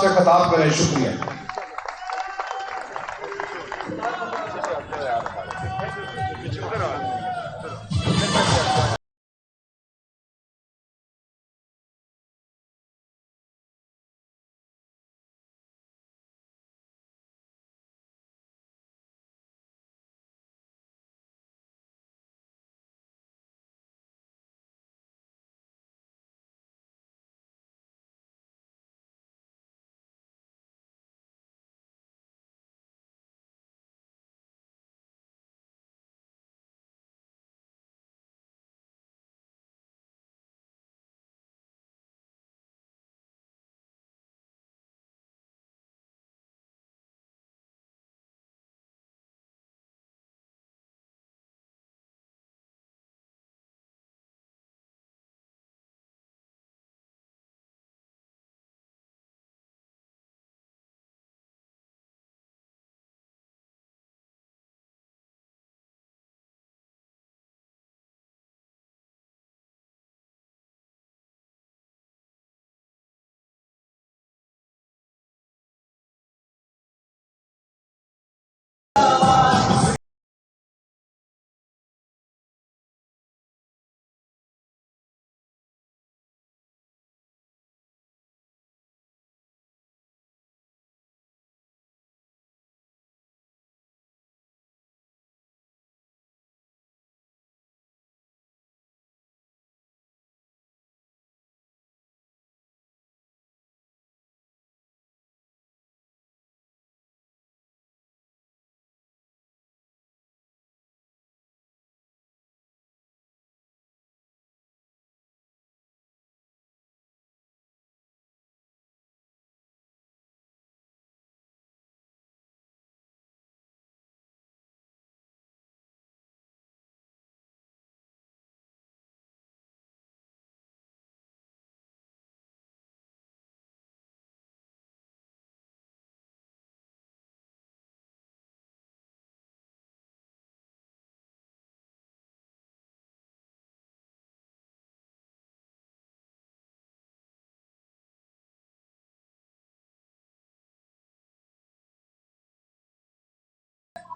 سے خطاب کریں. شکریہ.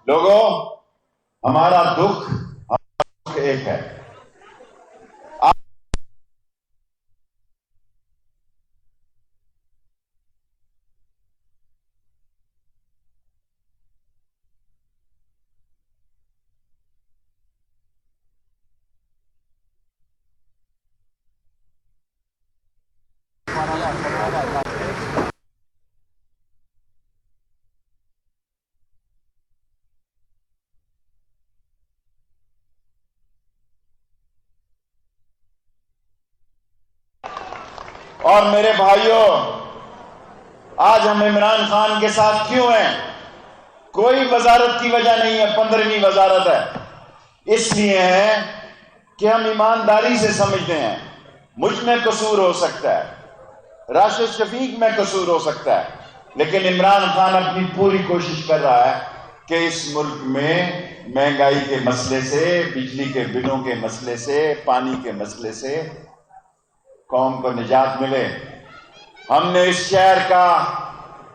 لوگوں، ہمارا دکھ ایک ہے. اور میرے بھائیوں، آج ہم عمران خان کے ساتھ کیوں ہیں؟ کوئی وزارت کی وجہ نہیں ہے، 15ویں وزارت ہے. اس لیے ہے کہ ہم ایمانداری سے سمجھتے ہیں مجھ میں قصور ہو سکتا ہے، راشد شفیق میں قصور ہو سکتا ہے، لیکن عمران خان اپنی پوری کوشش کر رہا ہے کہ اس ملک میں مہنگائی کے مسئلے سے، بجلی کے بلوں کے مسئلے سے، پانی کے مسئلے سے قوم کو نجات ملے. ہم نے اس شہر کا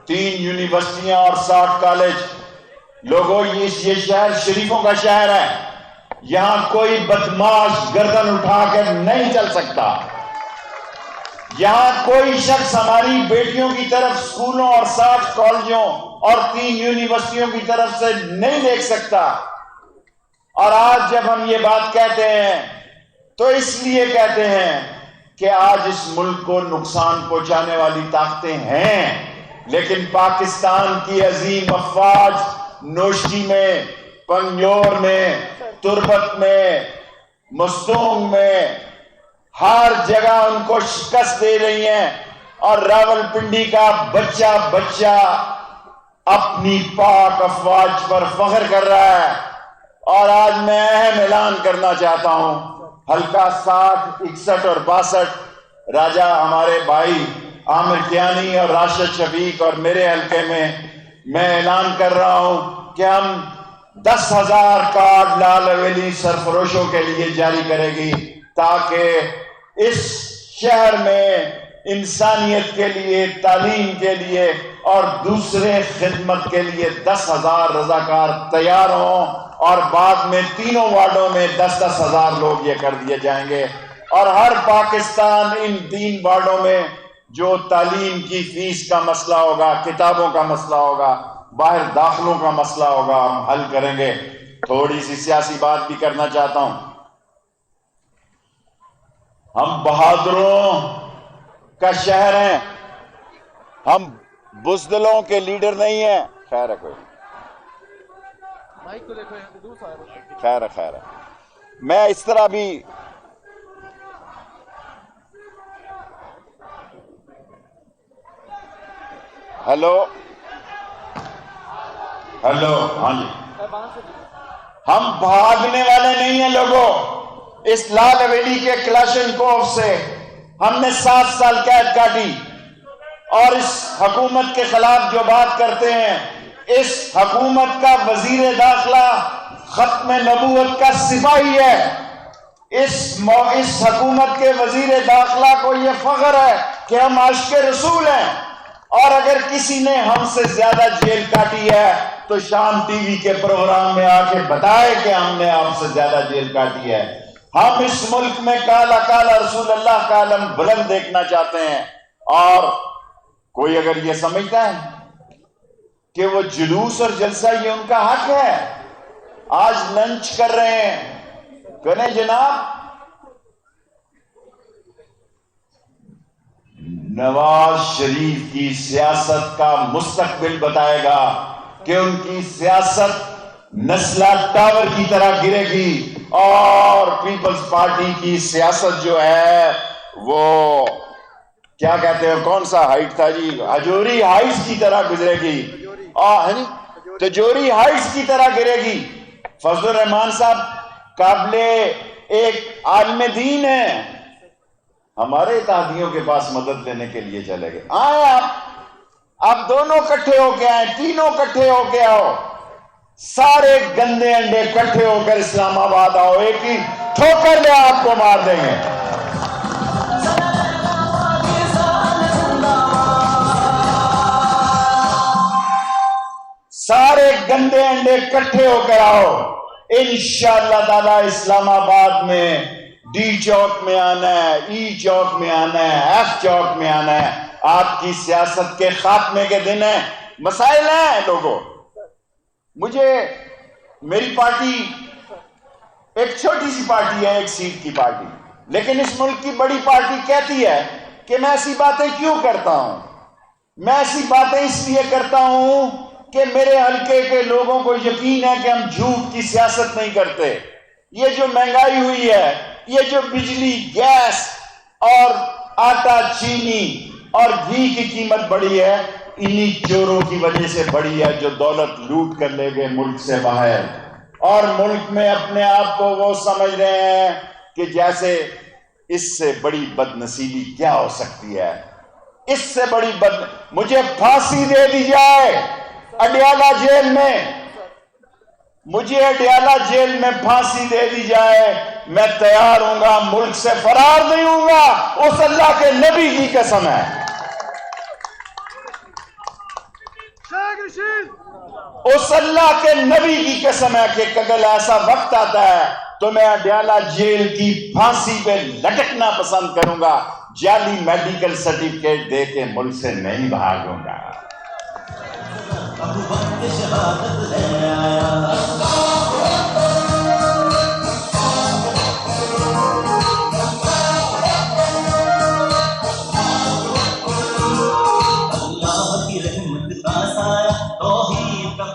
3 یونیورسٹیاں اور 60 کالج. لوگوں، یہ شہر شریفوں کا شہر ہے. یہاں کوئی بدماش گردن اٹھا کر نہیں چل سکتا. یہاں کوئی شخص ہماری بیٹیوں کی طرف سکولوں اور 60 کالجوں اور 3 یونیورسٹیوں کی طرف سے نہیں دیکھ سکتا. اور آج جب ہم یہ بات کہتے ہیں تو اس لیے کہتے ہیں کہ آج اس ملک کو نقصان پہنچانے والی طاقتیں ہیں، لیکن پاکستان کی عظیم افواج نوشی میں، پنجور میں، تربت میں، مستونگ میں، ہر جگہ ان کو شکست دے رہی ہیں. اور راولپنڈی کا بچہ بچہ اپنی پاک افواج پر فخر کر رہا ہے. اور آج میں اہم اعلان کرنا چاہتا ہوں، حلقہ 60، 61 اور 62 راجہ ہمارے بھائی عامر کیانی اور راشد شفیق اور میرے حلقے میں اعلان کر رہا ہوں کہ ہم 10,000 کارڈ لال حویلی سرفروشوں کے لیے جاری کرے گی، تاکہ اس شہر میں انسانیت کے لیے، تعلیم کے لیے اور دوسرے خدمت کے لیے 10,000 رضاکار تیار ہوں، اور بعد میں تینوں وارڈوں میں 10,000 لوگ یہ کر دیے جائیں گے، اور ہر پاکستان ان 3 وارڈوں میں جو تعلیم کی فیس کا مسئلہ ہوگا، کتابوں کا مسئلہ ہوگا، باہر داخلوں کا مسئلہ ہوگا، ہم حل کریں گے۔ تھوڑی سی سیاسی بات بھی کرنا چاہتا ہوں۔ ہم بہادروں کا شہر ہیں، ہم بزدلوں کے لیڈر نہیں ہیں۔ خیر ہے، کوئی خیر ہے، خیر ہے۔ میں اس طرح بھی ہیلو ہاں جی، ہم بھاگنے والے نہیں ہیں لوگوں۔ اس لال حویلی کے کلاشن کوف سے ہم نے 7 سال قید کاٹی، اور اس حکومت کے خلاف جو بات کرتے ہیں، اس حکومت کا وزیر داخلہ ختم نبوت کا سپاہی ہے۔ اس حکومت کے وزیر داخلہ کو یہ فخر ہے کہ ہم عاشق رسول ہیں، اور اگر کسی نے ہم سے زیادہ جیل کاٹی ہے تو شام ٹی وی کے پروگرام میں آ کے بتائے کہ ہم نے آپ سے زیادہ جیل کاٹی ہے۔ ہم اس ملک میں کالا کالا رسول اللہ کا علم بلند دیکھنا چاہتے ہیں، اور کوئی اگر یہ سمجھتا ہے کہ وہ جلوس اور جلسہ یہ ان کا حق ہے، آج لنچ کر رہے ہیں، کہنے جناب نواز شریف کی سیاست کا مستقبل بتائے گا کہ ان کی سیاست نسلہ ٹاور کی طرح گرے گی، اور پیپلز پارٹی کی سیاست جو ہے وہ کیا کہتے ہیں، کون سا ہائٹ تھا جی، ہجوری ہائٹس کی طرح گزرے گی، تجوری ہائٹس کی طرح گرے گی۔ فضل الرحمان صاحب قابل ایک عالم دین ہے، ہمارے اتحادیوں کے پاس مدد لینے کے لیے چلے گئے۔ آئے آپ دونوں کٹھے ہو کے آئے، تینوں کٹھے ہو کے آؤ، سارے گندے انڈے کٹھے ہو کر اسلام آباد آؤ، ایک ہی ٹھوکر میں آپ کو مار دیں گے۔ سارے گندے انڈے کٹھے ہو کر آؤ، انشاءاللہ تعالی اسلام آباد میں ڈی چوک میں آنا ہے، ای چوک میں آنا ہے، ایف چوک میں آنا ہے۔ آپ کی سیاست کے خاتمے کے دن ہیں، مسائل ہیں لوگوں۔ مجھے میری پارٹی ایک چھوٹی سی پارٹی ہے، 1 سیٹ کی پارٹی، لیکن اس ملک کی بڑی پارٹی کہتی ہے کہ میں ایسی باتیں کیوں کرتا ہوں؟ میں ایسی باتیں اس لیے کرتا ہوں کہ میرے حلقے کے لوگوں کو یقین ہے کہ ہم جھوٹ کی سیاست نہیں کرتے۔ یہ جو مہنگائی ہوئی ہے، یہ جو بجلی، گیس اور آٹا، چینی اور گھی کی قیمت بڑھی ہے، انہی چوروں کی وجہ سے بڑھی ہے جو دولت لوٹ کر لے گئے ملک سے باہر، اور ملک میں اپنے آپ کو وہ سمجھ رہے ہیں کہ جیسے اس سے بڑی بد نصیبی کیا ہو سکتی ہے، اس سے بڑی مجھے پھانسی دے دی جائے اڈیالہ جیل میں، مجھے اڈیالہ جیل میں پھانسی دے دی جائے، میں تیار ہوں گا، ملک سے فرار نہیں ہوں گا، اس اللہ کے نبی کی قسم ہے۔ اس اللہ کے نبی کی قسم ہے کہ اگر ایسا وقت آتا ہے تو میں اڈیالہ جیل کی پھانسی پہ لٹکنا پسند کروں گا، جعلی میڈیکل سرٹیفکیٹ دے کے ملک سے نہیں بھاگوں گا۔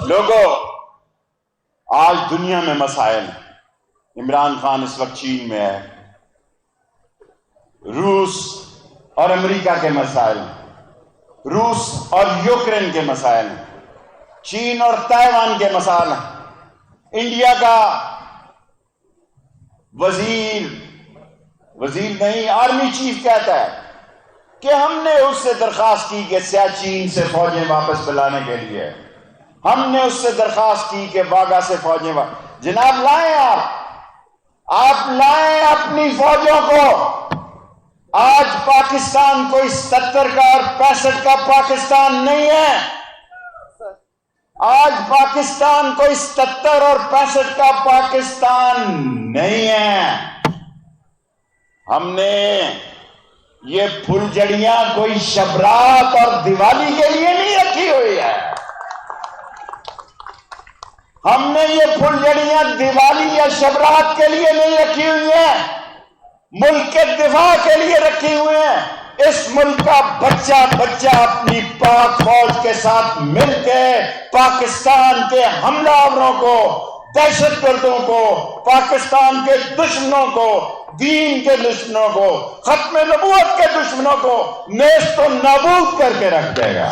لوگوں، آج دنیا میں مسائل ہیں۔ عمران خان اس وقت چین میں ہے، روس اور امریکہ کے مسائل ہیں، روس اور یوکرین کے مسائل ہیں، چین اور تائیوان کے مسائل ہیں۔ انڈیا کا وزیر نہیں، آرمی چیف کہتا ہے کہ ہم نے اس سے درخواست کی کہ سیاچین سے فوجیں واپس بلانے کے لیے، ہم نے اس سے درخواست کی کہ واگا سے فوجیں جناب لائیں، آپ لائیں اپنی فوجوں کو، آج پاکستان کوئی 70 کا اور 65 کا پاکستان نہیں ہے. آج پاکستان کوئی 70 اور 65 کا پاکستان نہیں ہے. ہم نے یہ پھلجڑیاں کوئی شبرات اور دیوالی کے لیے نہیں رکھی ہوئی ہے. ہم نے یہ پھلجڑیاں دیوالی یا شبرات کے لیے نہیں رکھی ہوئی ہیں، ملک کے دفاع کے لیے رکھی ہوئی ہیں. اس ملک کا بچہ بچہ اپنی پاک فوج کے ساتھ مل کے پاکستان کے حملہ آوروں کو، دہشت گردوں کو، پاکستان کے دشمنوں کو، دین کے دشمنوں کو، ختم نبوت کے دشمنوں کو نیست و نابود کر کے رکھ دے گا.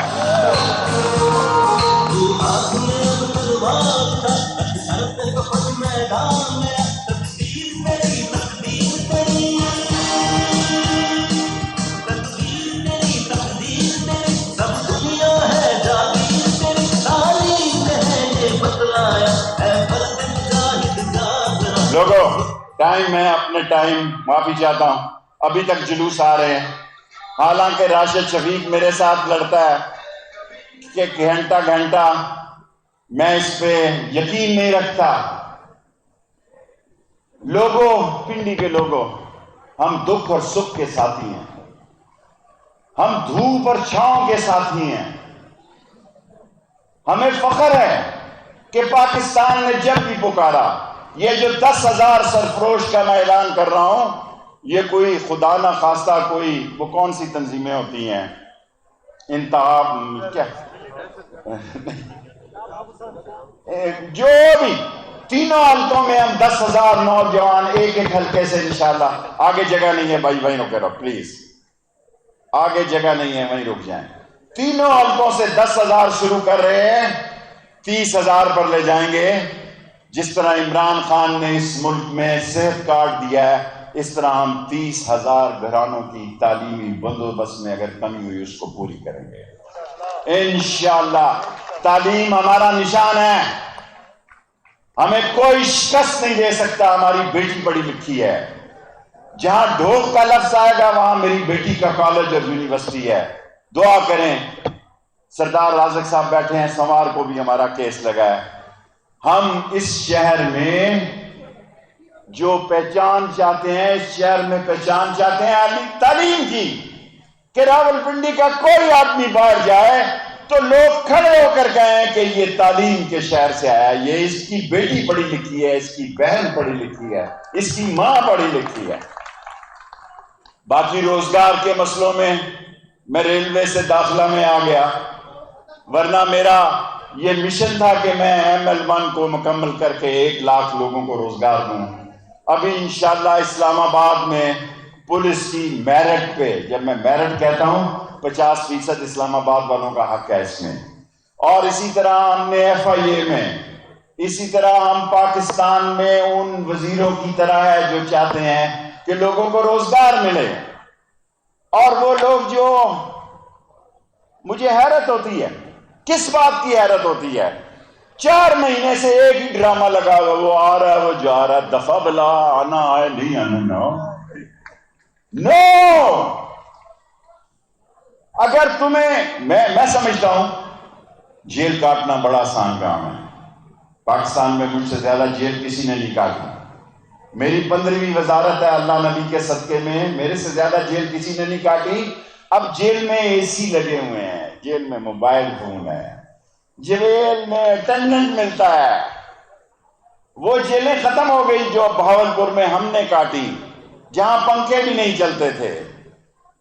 لوگوں ٹائم ہے، اپنے ٹائم معافی چاہتا ہوں. ابھی تک جلوس آ رہے ہیں، حالانکہ راشد شفیق میرے ساتھ لڑتا ہے کہ گھنٹہ گھنٹہ، میں اس پہ یقین نہیں رکھتا. لوگوں، پنڈی کے لوگوں، ہم دکھ اور سکھ کے ساتھی ہیں، ہم دھوپ اور چھاؤں کے ساتھی ہیں. ہمیں فخر ہے کہ پاکستان نے جب بھی پکارا، یہ جو 10,000 سرفروش کا میں اعلان کر رہا ہوں، یہ کوئی خدا نہ خواستہ کوئی وہ کون سی تنظیمیں ہوتی ہیں انتخاب کیا جو بھی تینوں حلقوں میں ہم 10,000 نوجوان ایک ایک حلقے سے انشاءاللہ. آگے جگہ نہیں ہے بھائی، وہیں رکے رہو پلیز، آگے جگہ نہیں ہے، وہیں رک جائیں. تینوں حلقوں سے 10,000 شروع کر رہے ہیں، 30,000 پر لے جائیں گے. جس طرح عمران خان نے اس ملک میں صحت کارڈ دیا ہے، اس طرح ہم 30,000 گھرانوں کی تعلیمی بندوبست میں اگر کمی ہوئی اس کو پوری کریں گے انشاءاللہ. تعلیم ہمارا نشان ہے، ہمیں کوئی شکست نہیں دے سکتا. ہماری بیٹی پڑھی لکھی ہے، جہاں ڈھوک کا لفظ آئے گا وہاں میری بیٹی کا کالج اور یونیورسٹی ہے. دعا کریں. سردار رازق صاحب بیٹھے ہیں، سوار کو بھی ہمارا کیس لگا ہے. ہم اس شہر میں جو پہچان چاہتے ہیں، اس شہر میں پہچان چاہتے ہیں عالی تعلیم کی، کہ راولپنڈی کا کوئی آدمی باہر جائے تو لوگ کھڑے ہو کر کہیں کہ یہ تعلیم کے شہر سے آیا، یہ اس کی بیٹی پڑھی لکھی ہے، اس کی بہن پڑھی لکھی ہے، اس کی ماں پڑھی لکھی ہے. باقی روزگار کے مسئلوں میں ریلوے سے داخلہ میں آ گیا، ورنہ میرا یہ مشن تھا کہ میں ML1 کو مکمل کر کے 1 لاکھ لوگوں کو روزگار دوں. ابھی انشاءاللہ اسلام آباد میں پولیس کی میرٹ پہ، جب میں میرٹ کہتا ہوں 50% اسلام آباد والوں کا حق ہے اس میں. اور اسی طرح ہم نے FIA میں، اسی طرح ہم پاکستان میں ان وزیروں کی طرح ہے جو چاہتے ہیں کہ لوگوں کو روزگار ملے. اور وہ لوگ جو، مجھے حیرت ہوتی ہے، کس بات کی حیرت ہوتی ہے، 4 مہینے سے ایک ہی ڈرامہ لگا ہوا، وہ آ رہا ہے وہ جا رہا ہے، دفعہ بلا آنا آئے نہیں آنا. نو اگر تمہیں، میں سمجھتا ہوں جیل کاٹنا بڑا آسان کام ہے. پاکستان میں مجھ سے زیادہ جیل کسی نے نہیں کاٹی. میری 15ویں وزارت ہے، اللہ نبی کے صدقے میں میرے سے زیادہ جیل کسی نے نہیں کاٹی. اب جیل میں AC لگے ہوئے ہیں، جیل میں موبائل فون ہے، جیل میں اٹینڈنٹ ملتا ہے. وہ جیلیں ختم ہو گئی جو بہاولپور میں ہم نے کاٹی، جہاں پنکھے بھی نہیں چلتے تھے،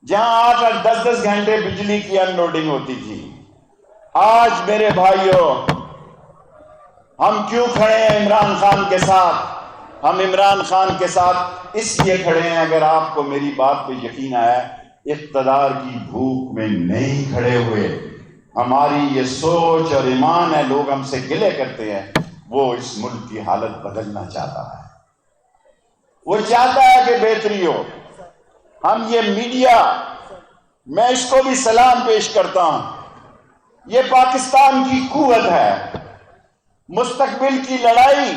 جہاں 8 اور 10 گھنٹے بجلی کی انلوڈنگ ہوتی تھی. آج میرے بھائیوں، ہم کیوں کھڑے ہیں عمران خان کے ساتھ؟ ہم عمران خان کے ساتھ اس لیے کھڑے ہیں، اگر آپ کو میری بات پہ یقین آیا، اقتدار کی بھوک میں نہیں کھڑے ہوئے. ہماری یہ سوچ اور ایمان ہے. لوگ ہم سے گلے کرتے ہیں، وہ اس ملک کی حالت بدلنا چاہتا ہے، وہ چاہتا ہے کہ بہتری ہو. ہم یہ میڈیا، میں اس کو بھی سلام پیش کرتا ہوں. یہ پاکستان کی قوت ہے. مستقبل کی لڑائی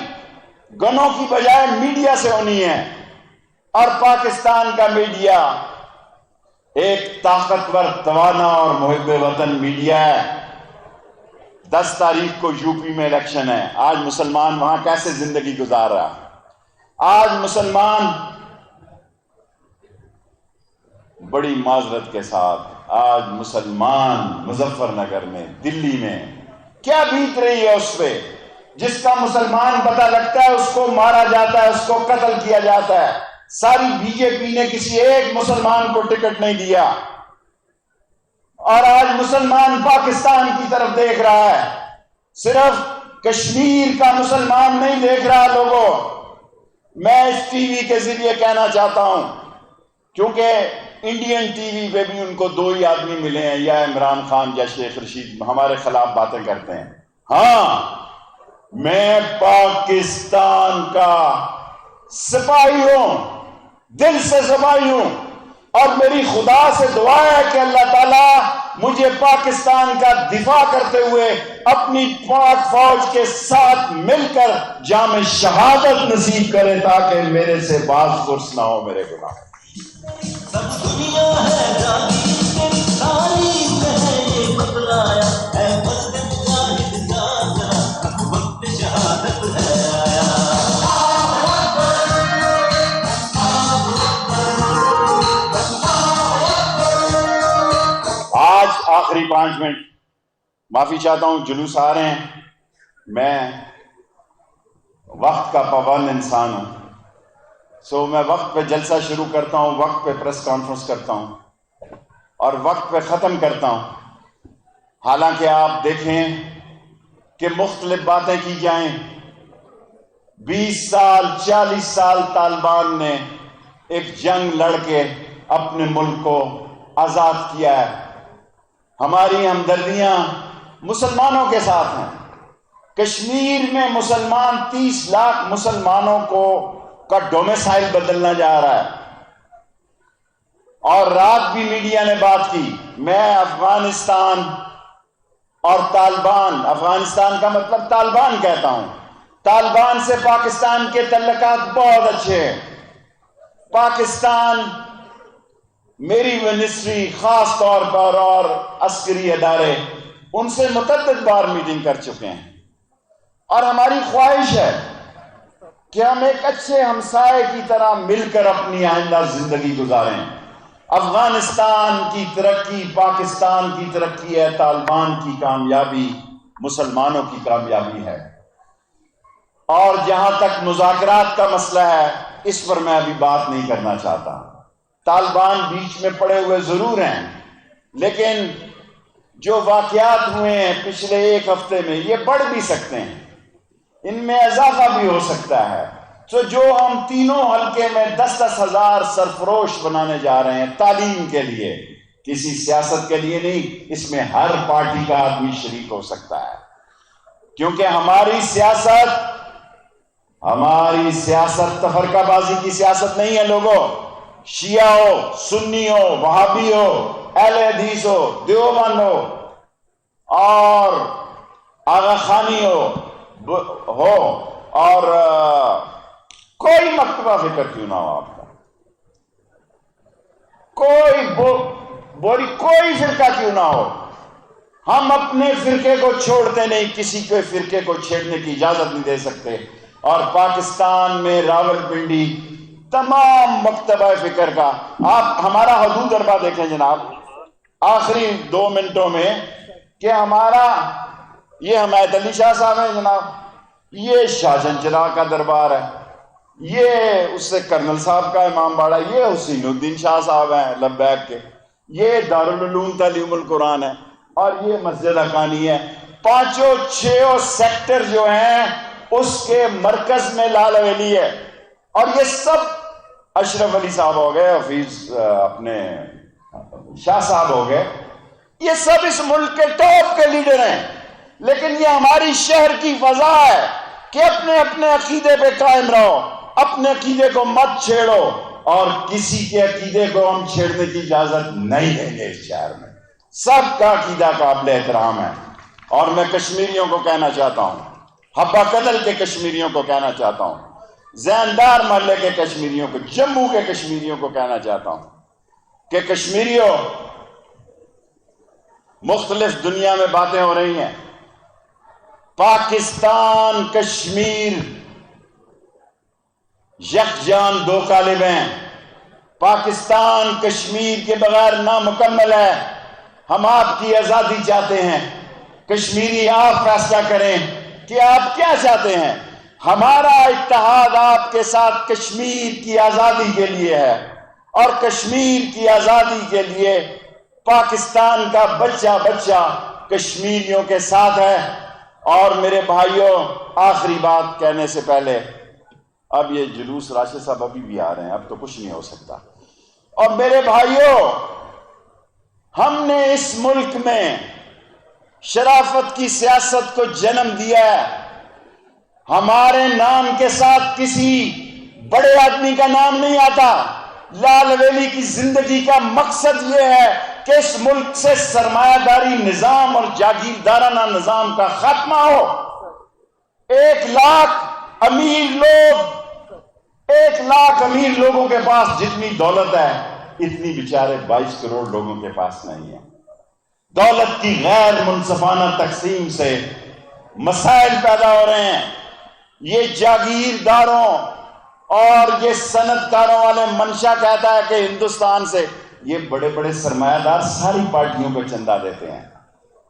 گنوں کی بجائے میڈیا سے ہونی ہے، اور پاکستان کا میڈیا ایک طاقتور، توانا اور محب وطن میڈیا ہے۔ 10 تاریخ کو یو پی میں الیکشن ہے۔ آج مسلمان وہاں کیسے زندگی گزار رہا ہے؟ آج مسلمان بڑی معذرت کے ساتھ، آج مسلمان مظفر نگر میں، دلی میں کیا بیت رہی ہے اس پہ؟ جس کا مسلمان پتہ لگتا ہے اس کو مارا جاتا ہے، اس کو قتل کیا جاتا ہے۔ ساری بی جے پی نے کسی ایک مسلمان کو ٹکٹ نہیں دیا، اور آج مسلمان پاکستان کی طرف دیکھ رہا ہے۔ صرف کشمیر کا مسلمان نہیں دیکھ رہا لوگوں۔ میں اس ٹی وی کے ذریعے کہنا چاہتا ہوں، کیونکہ انڈین ٹی وی پہ بھی ان کو 2 ہی آدمی ملے ہیں، یا عمران خان یا شیخ رشید، ہمارے خلاف باتیں کرتے ہیں۔ ہاں، میں پاکستان کا سپاہی ہوں، دل سے سپاہی ہوں، اور میری خدا سے دعا ہے کہ اللہ تعالیٰ مجھے پاکستان کا دفاع کرتے ہوئے اپنی پاک فوج کے ساتھ مل کر جام شہادت نصیب کرے، تاکہ میرے سے باز پرس نہ ہو میرے گناہ۔ سب دنیا ہے جاگی تیری تعریف ہے، یہ بتلایا اے مرد مجاہد جان ذرا، وقت شہادت ہے آیا۔ آج آخری 5 منٹ معافی چاہتا ہوں، جلوس آ رہے ہیں۔ میں وقت کا پابند انسان ہوں، سو میں وقت پہ جلسہ شروع کرتا ہوں، وقت پہ پریس کانفرنس کرتا ہوں، اور وقت پہ ختم کرتا ہوں۔ حالانکہ آپ دیکھیں کہ مختلف باتیں کی جائیں، 20 سال 40 سال طالبان نے ایک جنگ لڑ کے اپنے ملک کو آزاد کیا ہے۔ ہماری ہمدردیاں مسلمانوں کے ساتھ ہیں۔ کشمیر میں مسلمان 30 لاکھ مسلمانوں کا ڈومیسائل بدلنا جا رہا ہے، اور رات بھی میڈیا نے بات کی۔ میں افغانستان اور طالبان، افغانستان کا مطلب طالبان کہتا ہوں، طالبان سے پاکستان کے تعلقات بہت اچھے ہیں۔ پاکستان، میری منسٹری خاص طور پر اور عسکری ادارے ان سے متعدد بار میٹنگ کر چکے ہیں، اور ہماری خواہش ہے کہ ہم ایک اچھے ہمسائے کی طرح مل کر اپنی آئندہ زندگی گزاریں۔ افغانستان کی ترقی پاکستان کی ترقی ہے، طالبان کی کامیابی مسلمانوں کی کامیابی ہے۔ اور جہاں تک مذاکرات کا مسئلہ ہے، اس پر میں ابھی بات نہیں کرنا چاہتا۔ طالبان بیچ میں پڑے ہوئے ضرور ہیں، لیکن جو واقعات ہوئے ہیں پچھلے 1 ہفتے میں، یہ بڑھ بھی سکتے ہیں، ان میں اضافہ بھی ہو سکتا ہے۔ تو جو ہم تینوں حلقے میں 10-10 ہزار سرفروش بنانے جا رہے ہیں تعلیم کے لیے، کسی سیاست کے لیے نہیں، اس میں ہر پارٹی کا آدمی شریک ہو سکتا ہے، کیونکہ ہماری سیاست تفرقہ بازی کی سیاست نہیں ہے لوگوں۔ شیعہ ہو، سنی ہو، وہابی ہو، اہل حدیث ہو، دیوبند ہو، اور آغا خانی ہو، اور کوئی مکتبہ فکر کیوں نہ ہو آپ کا، کوئی فرقہ کیوں نہ ہو، ہم اپنے فرقے کو چھوڑتے نہیں، کسی کے فرقے کو چھیڑنے کی اجازت نہیں دے سکتے۔ اور پاکستان میں راولپنڈی تمام مکتبہ فکر کا، آپ ہمارا حدود اربا دیکھیں جناب، آخری 2 منٹوں میں، کہ ہمارا یہ حمایت علی شاہ صاحب ہیں جناب، یہ شاہجہاں چراغ کا دربار ہے، یہ اس سے کرنل صاحب کا امام باڑہ، یہ حسین الدین شاہ صاحب ہیں لبیک کے، یہ دارالعلوم تعلیم القرآن ہے، اور یہ مسجد حقانی ہے۔ 5-6 سیکٹر جو ہیں اس کے مرکز میں لال حویلی ہے، اور یہ سب اشرف علی صاحب ہو گئے، حفیظ اپنے شاہ صاحب ہو گئے، یہ سب اس ملک کے ٹاپ کے لیڈر ہیں۔ لیکن یہ ہماری شہر کی فضا ہے کہ اپنے اپنے عقیدے پہ قائم رہو، اپنے عقیدے کو مت چھیڑو، اور کسی کے عقیدے کو ہم چھیڑنے کی اجازت نہیں دیں گے۔ اس شہر میں سب کا عقیدہ قابل احترام ہے، اور میں کشمیریوں کو کہنا چاہتا ہوں، حبہ قتل کے کشمیریوں کو کہنا چاہتا ہوں، زیندار محلے کے کشمیریوں کو، جموں کے کشمیریوں کو کہنا چاہتا ہوں کہ کشمیریوں مختلف دنیا میں باتیں ہو رہی ہیں، پاکستان کشمیر یکجان دو قالب ہیں، پاکستان کشمیر کے بغیر نامکمل ہے۔ ہم آپ کی آزادی چاہتے ہیں، کشمیری آپ فیصلہ کریں کہ آپ کیا چاہتے ہیں۔ ہمارا اتحاد آپ کے ساتھ کشمیر کی آزادی کے لیے ہے، اور کشمیر کی آزادی کے لیے پاکستان کا بچہ بچہ کشمیریوں کے ساتھ ہے۔ اور میرے بھائیوں، آخری بات کہنے سے پہلے، اب یہ جلوس راشد صاحب ابھی بھی آ رہے ہیں، اب تو کچھ نہیں ہو سکتا۔ اور میرے بھائیوں، ہم نے اس ملک میں شرافت کی سیاست کو جنم دیا ہے۔ ہمارے نام کے ساتھ کسی بڑے آدمی کا نام نہیں آتا۔ لال ویلی کی زندگی کا مقصد یہ ہے کہ اس ملک سے سرمایہ داری نظام اور جاگیردارانہ نظام کا خاتمہ ہو۔ 1,00,000 امیر لوگوں کے پاس جتنی دولت ہے، اتنی بیچارے 22 کروڑ لوگوں کے پاس نہیں ہے۔ دولت کی غیر منصفانہ تقسیم سے مسائل پیدا ہو رہے ہیں۔ یہ جاگیرداروں اور یہ صنعت کاروں والے منشا کہتا ہے کہ ہندوستان سے یہ بڑے بڑے سرمایہ دار ساری پارٹیوں کو چندہ دیتے ہیں۔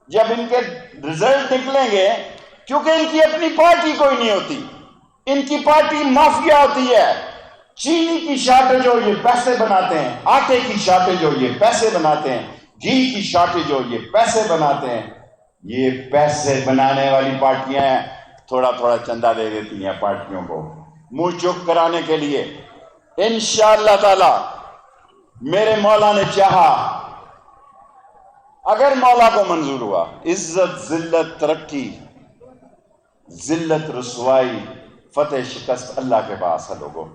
جب ان کے رزلٹ نکلیں گے، کیونکہ ان کی اپنی پارٹی کوئی نہیں ہوتی، ان کی پارٹی مافیا ہوتی ہے۔ چینی کی شارٹیج ہو، یہ پیسے بناتے ہیں، آٹے کی شارٹیج ہو، یہ پیسے بناتے ہیں، گھی کی شارٹیج ہو، یہ پیسے بناتے ہیں۔ یہ پیسے بنانے والی پارٹیاں ہیں، تھوڑا تھوڑا چندہ دے دیتی ہیں پارٹیوں کو منہ چپ کرانے کے لیے۔ انشاءاللہ تعالی میرے مولا نے چاہا، اگر مولا کو منظور ہوا، عزت ذلت ترقی، ذلت رسوائی، فتح شکست اللہ کے پاس ہے لوگوں۔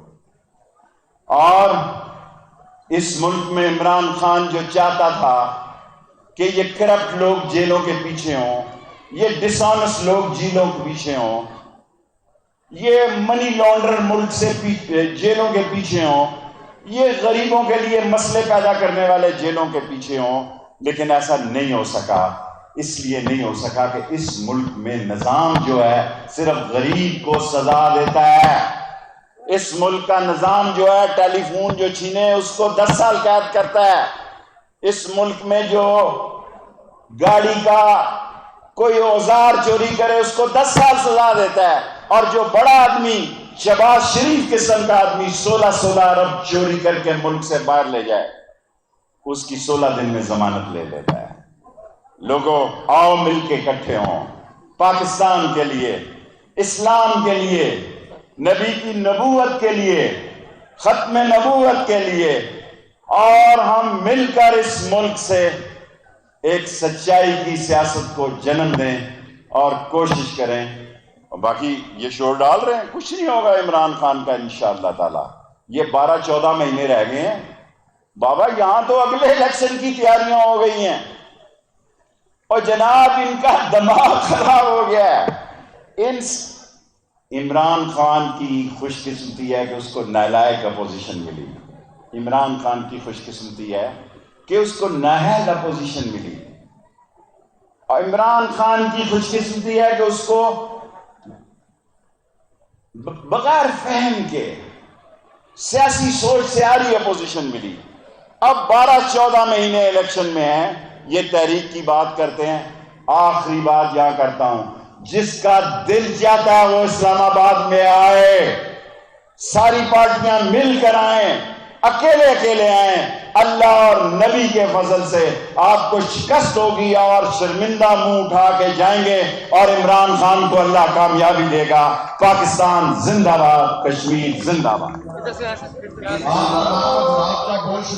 اور اس ملک میں عمران خان جو چاہتا تھا کہ یہ کرپٹ لوگ جیلوں کے پیچھے ہوں، یہ ڈسانس لوگ جیلوں کے پیچھے ہوں، یہ منی لانڈر ملک سے جیلوں کے پیچھے ہوں، یہ غریبوں کے لیے مسئلے پیدا کرنے والے جیلوں کے پیچھے ہوں، لیکن ایسا نہیں ہو سکا۔ اس لیے نہیں ہو سکا کہ اس ملک میں نظام جو ہے صرف غریب کو سزا دیتا ہے۔ اس ملک کا نظام جو ہے، ٹیلی فون جو چھینے اس کو 10 سال قید کرتا ہے۔ اس ملک میں جو گاڑی کا کوئی اوزار چوری کرے اس کو 10 سال سزا دیتا ہے، اور جو بڑا آدمی شہباز شریف قسم کا آدمی 16 ارب چوری کر کے ملک سے باہر لے جائے، اس کی 16 دن میں ضمانت لے لیتا ہے۔ لوگوں، آؤ مل کے اکٹھے ہوں، پاکستان کے لیے، اسلام کے لیے، نبی کی نبوت کے لیے، ختم نبوت کے لیے، اور ہم مل کر اس ملک سے ایک سچائی کی سیاست کو جنم دیں اور کوشش کریں۔ اور باقی یہ شور ڈال رہے ہیں، کچھ نہیں ہوگا عمران خان کا انشاءاللہ تعالی۔ یہ 12-14 مہینے رہ گئے ہیں بابا، یہاں تو اگلے الیکشن کی تیاریاں ہو گئی ہیں، اور جناب ان کا دماغ خراب ہو گیا ہے۔ عمران خان کی خوش قسمتی ہے کہ اس کو نالائق اپوزیشن ملی۔ عمران خان کی خوش قسمتی ہے کہ اس کو نااہل اپوزیشن ملی، اور عمران خان کی خوش قسمتی ہے کہ اس کو بغیر فہم کے سیاسی سوچ سے آ رہی اپوزیشن ملی۔ اب 12-14 مہینے الیکشن میں ہیں، یہ تحریک کی بات کرتے ہیں۔ آخری بات یہاں کرتا ہوں، جس کا دل چاہتا ہے وہ اسلام آباد میں آئے، ساری پارٹیاں مل کر آئیں، اکیلے آئیں۔ اللہ اور نبی کے فضل سے آپ کو شکست ہوگی اور شرمندہ منہ اٹھا کے جائیں گے، اور عمران خان کو اللہ کامیابی دے گا۔ پاکستان زندہ باد، کشمیر زندہ باد۔